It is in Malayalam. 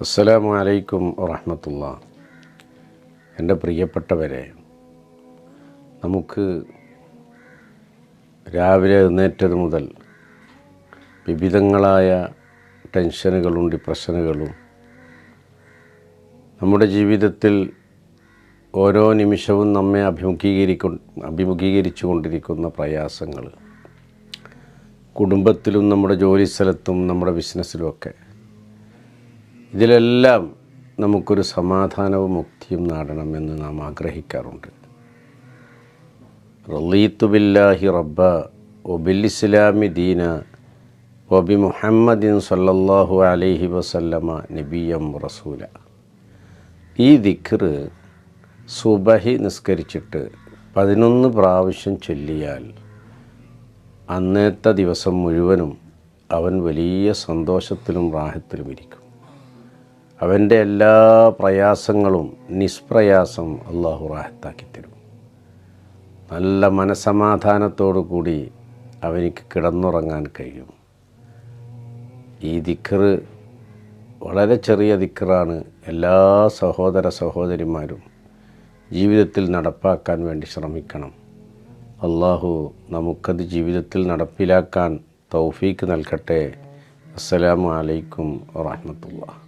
അസ്സലാമു അലൈക്കും വറഹ്മത്തുള്ളാഹി. എൻ്റെ പ്രിയപ്പെട്ടവരെ, നമുക്ക് രാവിലെ എഴുന്നേറ്റത് മുതൽ വിവിധങ്ങളായ ടെൻഷനുകളും ഡിപ്രഷനുകളും നമ്മുടെ ജീവിതത്തിൽ ഓരോ നിമിഷവും നമ്മെ അഭിമുഖീകരിച്ചു കൊണ്ടിരിക്കുന്ന പ്രയാസങ്ങൾ, കുടുംബത്തിലും നമ്മുടെ ജോലിസ്ഥലത്തും നമ്മുടെ ബിസിനസ്സിലുമൊക്കെ, ഇതിലെല്ലാം നമുക്കൊരു സമാധാനവും മുക്തിയും നേടണമെന്ന് നാം ആഗ്രഹിക്കാറുണ്ട്. റളീതു ബില്ലാഹി റബ്ബ വബിൽ ഇസ്ലാമി ദീന വബി മുഹമ്മദിൻ സല്ലല്ലാഹു അലൈഹി വസല്ലമ നബിയ്യം റസൂല. ഈ ദിക്ർ സുബഹി നിസ്കരിച്ചിട്ട് 11 പ്രാവശ്യം ചൊല്ലിയാൽ അന്നത്തെ ദിവസം മുഴുവനും അവൻ വലിയ സന്തോഷത്തിലും റാഹത്തിലും ഇരിക്കും. അവൻ്റെ എല്ലാ പ്രയാസങ്ങളും നിഷ്പ്രയാസം അള്ളാഹു റാഹത്താക്കി തരും. നല്ല മനസമാധാനത്തോടു കൂടി അവനിക്ക് കിടന്നുറങ്ങാൻ കഴിയും. ഈ ദിക്ർ വളരെ ചെറിയ ദിക്റാണ്. എല്ലാ സഹോദര സഹോദരിമാരും ജീവിതത്തിൽ നടപ്പാക്കാൻ വേണ്ടി ശ്രമിക്കണം. അള്ളാഹു നമുക്കത് ജീവിതത്തിൽ നടപ്പിലാക്കാൻ തൗഫീക്ക് നൽകട്ടെ. അസ്സലാമു അലൈക്കും വറഹ്മത്തുള്ളാഹി.